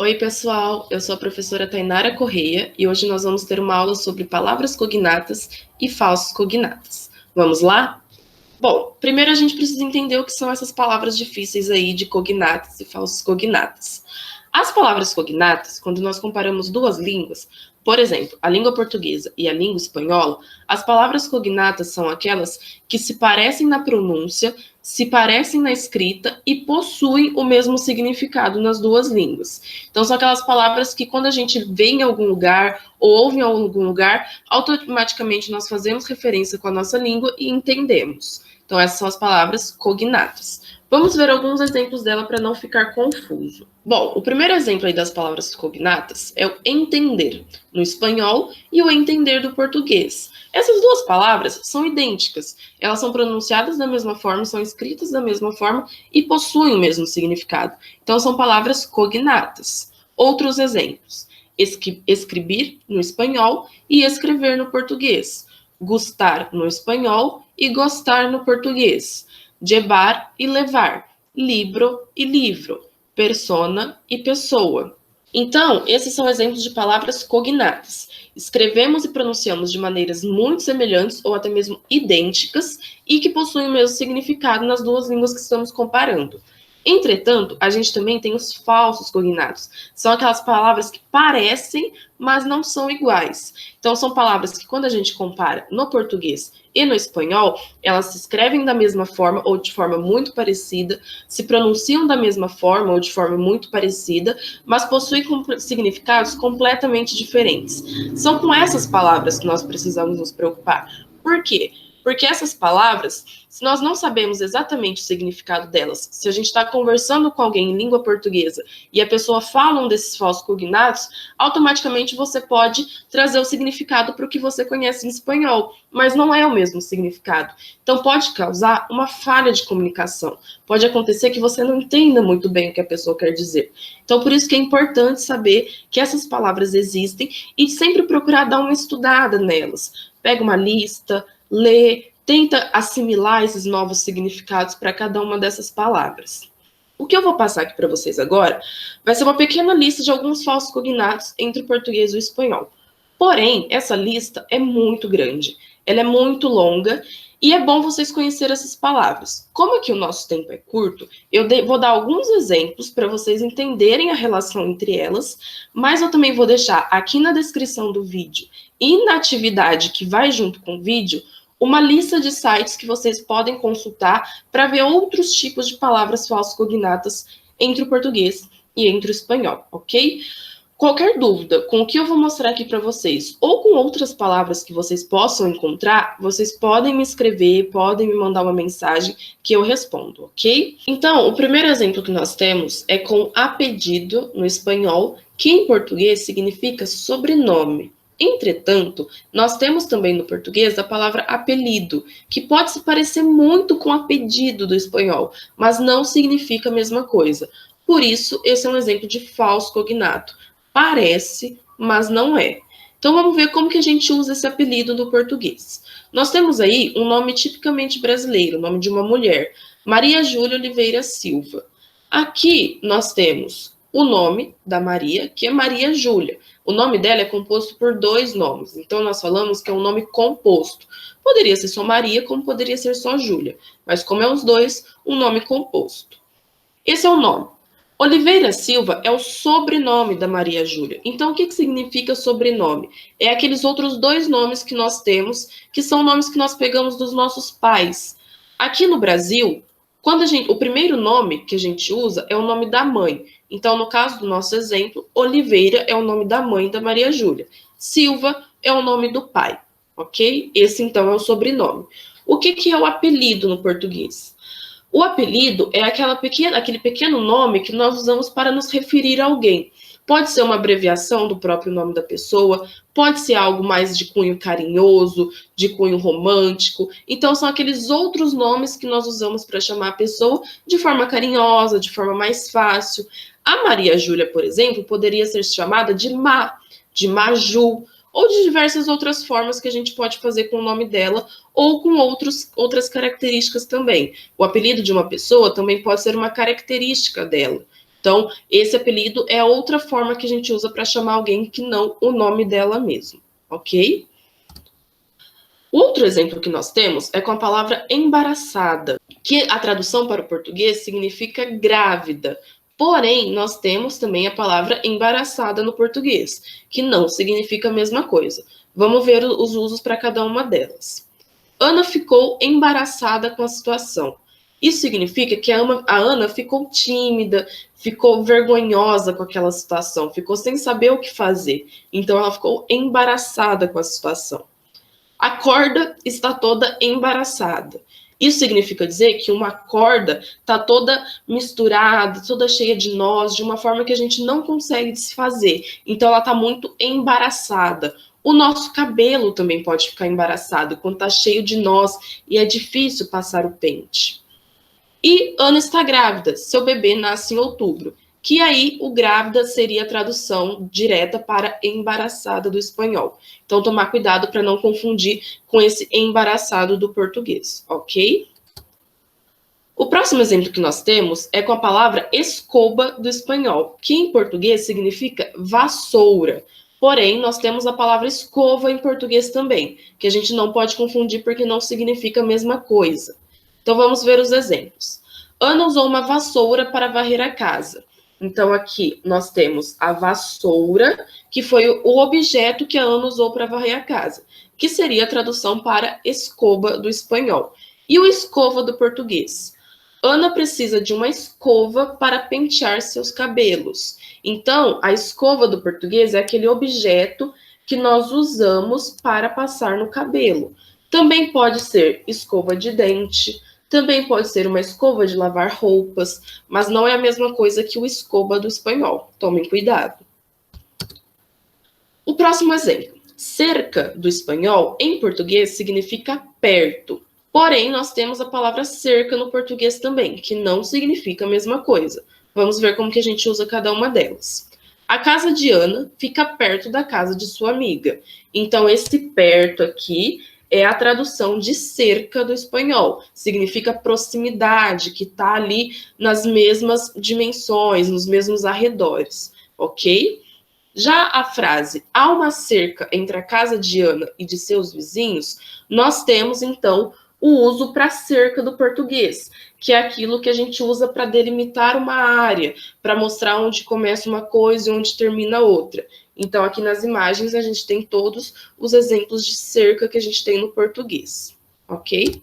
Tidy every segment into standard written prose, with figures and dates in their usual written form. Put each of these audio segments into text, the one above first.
Oi, pessoal, eu sou a professora Tainara Correia e hoje nós vamos ter uma aula sobre palavras cognatas e falsos cognatas. Vamos lá? Bom, primeiro a gente precisa entender o que são essas palavras difíceis aí de cognatas e falsos cognatas. As palavras cognatas, quando nós comparamos duas línguas, por exemplo, a língua portuguesa e a língua espanhola, as palavras cognatas são aquelas que se parecem na pronúncia, se parecem na escrita e possuem o mesmo significado nas duas línguas. Então, são aquelas palavras que, quando a gente vê em algum lugar ou ouve em algum lugar, automaticamente nós fazemos referência com a nossa língua e entendemos. Então, essas são as palavras cognatas. Vamos ver alguns exemplos dela para não ficar confuso. Bom, o primeiro exemplo aí das palavras cognatas é o entender no espanhol e o entender do português. Essas duas palavras são idênticas. Elas são pronunciadas da mesma forma, são escritas da mesma forma e possuem o mesmo significado. Então, são palavras cognatas. Outros exemplos: escrever no espanhol e escrever no português. Gustar no espanhol e gostar no português. Llevar e levar. Libro e livro. Persona e pessoa. Então, esses são exemplos de palavras cognatas. Escrevemos e pronunciamos de maneiras muito semelhantes ou até mesmo idênticas e que possuem o mesmo significado nas duas línguas que estamos comparando. Entretanto, a gente também tem os falsos cognatos. São aquelas palavras que parecem, mas não são iguais. Então, são palavras que, quando a gente compara no português e no espanhol, elas se escrevem da mesma forma ou de forma muito parecida, se pronunciam da mesma forma ou de forma muito parecida, mas possuem significados completamente diferentes. São com essas palavras que nós precisamos nos preocupar. Por quê? Porque essas palavras, se nós não sabemos exatamente o significado delas, se a gente está conversando com alguém em língua portuguesa e a pessoa fala um desses falsos cognatos, automaticamente você pode trazer o significado para o que você conhece em espanhol, mas não é o mesmo significado. Então pode causar uma falha de comunicação. Pode acontecer que você não entenda muito bem o que a pessoa quer dizer. Então por isso que é importante saber que essas palavras existem e sempre procurar dar uma estudada nelas. Pega uma lista, lê, tenta assimilar esses novos significados para cada uma dessas palavras. O que eu vou passar aqui para vocês agora vai ser uma pequena lista de alguns falsos cognatos entre o português e o espanhol. Porém, essa lista é muito grande, ela é muito longa e é bom vocês conhecerem essas palavras. Como aqui o nosso tempo é curto, eu vou dar alguns exemplos para vocês entenderem a relação entre elas, mas eu também vou deixar aqui na descrição do vídeo e na atividade que vai junto com o vídeo uma lista de sites que vocês podem consultar para ver outros tipos de palavras falsas cognatas entre o português e entre o espanhol, ok? Qualquer dúvida com o que eu vou mostrar aqui para vocês, ou com outras palavras que vocês possam encontrar, vocês podem me escrever, podem me mandar uma mensagem que eu respondo, ok? Então, o primeiro exemplo que nós temos é com apelido no espanhol, que em português significa sobrenome. Entretanto, nós temos também no português a palavra apelido, que pode se parecer muito com apelido do espanhol, mas não significa a mesma coisa. Por isso, esse é um exemplo de falso cognato. Parece, mas não é. Então, vamos ver como que a gente usa esse apelido no português. Nós temos aí um nome tipicamente brasileiro, o nome de uma mulher, Maria Júlia Oliveira Silva. Aqui nós temos o nome da Maria, que é Maria Júlia. O nome dela é composto por dois nomes, então nós falamos que é um nome composto. Poderia ser só Maria, como poderia ser só Júlia, mas como é os dois, um nome composto. Esse é o nome. Oliveira Silva é o sobrenome da Maria Júlia. Então, o que significa sobrenome? É aqueles outros dois nomes que nós temos, que são nomes que nós pegamos dos nossos pais. Aqui no Brasil, o primeiro nome que a gente usa é o nome da mãe. Então, no caso do nosso exemplo, Oliveira é o nome da mãe da Maria Júlia. Silva é o nome do pai, ok? Esse, então, é o sobrenome. O que é o apelido no português? O apelido é aquele pequeno nome que nós usamos para nos referir a alguém. Pode ser uma abreviação do próprio nome da pessoa, pode ser algo mais de cunho carinhoso, de cunho romântico. Então, são aqueles outros nomes que nós usamos para chamar a pessoa de forma carinhosa, de forma mais fácil. A Maria Júlia, por exemplo, poderia ser chamada de de Maju, ou de diversas outras formas que a gente pode fazer com o nome dela, ou com outras características também. O apelido de uma pessoa também pode ser uma característica dela. Então, esse apelido é outra forma que a gente usa para chamar alguém que não o nome dela mesmo, ok? Outro exemplo que nós temos é com a palavra embaraçada, que a tradução para o português significa grávida. Porém, nós temos também a palavra embaraçada no português, que não significa a mesma coisa. Vamos ver os usos para cada uma delas. Ana ficou embaraçada com a situação. Isso significa que a Ana ficou tímida, ficou vergonhosa com aquela situação, ficou sem saber o que fazer. Então, ela ficou embaraçada com a situação. A corda está toda embaraçada. Isso significa dizer que uma corda está toda misturada, toda cheia de nós, de uma forma que a gente não consegue desfazer. Então, ela está muito embaraçada. O nosso cabelo também pode ficar embaraçado quando está cheio de nós e é difícil passar o pente. E Ana está grávida, seu bebê nasce em outubro. Que aí o grávida seria a tradução direta para embaraçada do espanhol. Então, tomar cuidado para não confundir com esse embaraçado do português, ok? O próximo exemplo que nós temos é com a palavra escoba do espanhol, que em português significa vassoura. Porém, nós temos a palavra escova em português também, que a gente não pode confundir porque não significa a mesma coisa. Então, vamos ver os exemplos. Ana usou uma vassoura para varrer a casa. Então, aqui nós temos a vassoura, que foi o objeto que a Ana usou para varrer a casa, que seria a tradução para escova do espanhol. E o escova do português? Ana precisa de uma escova para pentear seus cabelos. Então, a escova do português é aquele objeto que nós usamos para passar no cabelo. Também pode ser escova de dente, também pode ser uma escova de lavar roupas, mas não é a mesma coisa que o escova do espanhol. Tomem cuidado. O próximo exemplo. Cerca do espanhol, em português, significa perto. Porém, nós temos a palavra cerca no português também, que não significa a mesma coisa. Vamos ver como que a gente usa cada uma delas. A casa de Ana fica perto da casa de sua amiga. Então, esse perto aqui é a tradução de cerca do espanhol. Significa proximidade, que está ali nas mesmas dimensões, nos mesmos arredores, ok? Já a frase, há uma cerca entre a casa de Ana e de seus vizinhos, nós temos, então, o uso para cerca do português, que é aquilo que a gente usa para delimitar uma área, para mostrar onde começa uma coisa e onde termina outra. Então, aqui nas imagens, a gente tem todos os exemplos de cerca que a gente tem no português, ok?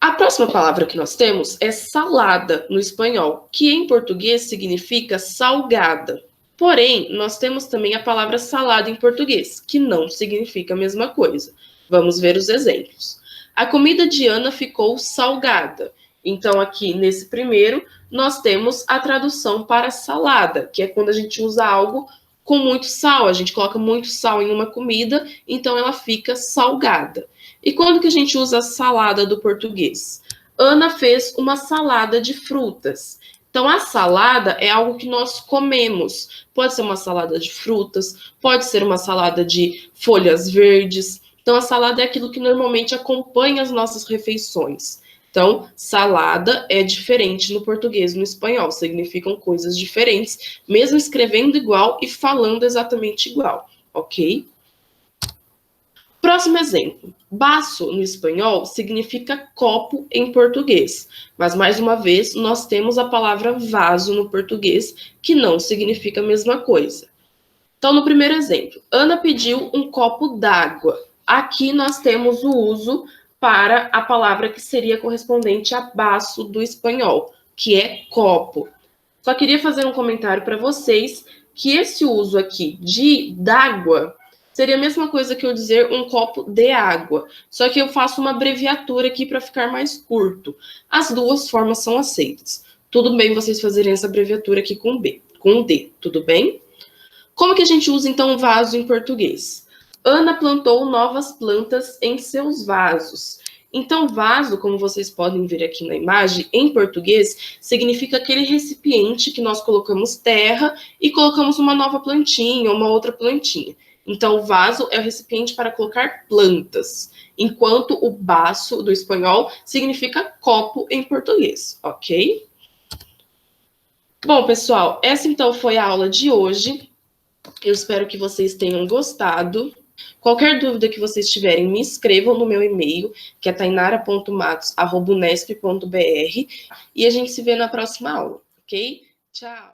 A próxima palavra que nós temos é salada, no espanhol, que em português significa salgada. Porém, nós temos também a palavra salada em português, que não significa a mesma coisa. Vamos ver os exemplos. A comida de Ana ficou salgada. Então, aqui nesse primeiro, nós temos a tradução para salada, que é quando a gente usa algo com muito sal. A gente coloca muito sal em uma comida, então ela fica salgada. E quando que a gente usa a salada do português? Ana fez uma salada de frutas. Então, a salada é algo que nós comemos. Pode ser uma salada de frutas, pode ser uma salada de folhas verdes. Então, a salada é aquilo que normalmente acompanha as nossas refeições. Então, salada é diferente no português e no espanhol. Significam coisas diferentes, mesmo escrevendo igual e falando exatamente igual, ok? Próximo exemplo. Baço, no espanhol, significa copo em português. Mas, mais uma vez, nós temos a palavra vaso no português, que não significa a mesma coisa. Então, no primeiro exemplo, Ana pediu um copo d'água. Aqui nós temos o uso para a palavra que seria correspondente a baço do espanhol, que é copo. Só queria fazer um comentário para vocês que esse uso aqui de d'água seria a mesma coisa que eu dizer um copo de água, só que eu faço uma abreviatura aqui para ficar mais curto. As duas formas são aceitas. Tudo bem vocês fazerem essa abreviatura aqui com D, tudo bem? Como que a gente usa, então, vaso em português? Ana plantou novas plantas em seus vasos. Então, vaso, como vocês podem ver aqui na imagem, em português, significa aquele recipiente que nós colocamos terra e colocamos uma nova plantinha, uma outra plantinha. Então, vaso é o recipiente para colocar plantas, enquanto o baço, do espanhol, significa copo em português, ok? Bom, pessoal, essa então foi a aula de hoje. Eu espero que vocês tenham gostado. Qualquer dúvida que vocês tiverem, me escrevam no meu e-mail, que é tainara.matos@unesp.br, e a gente se vê na próxima aula, ok? Tchau!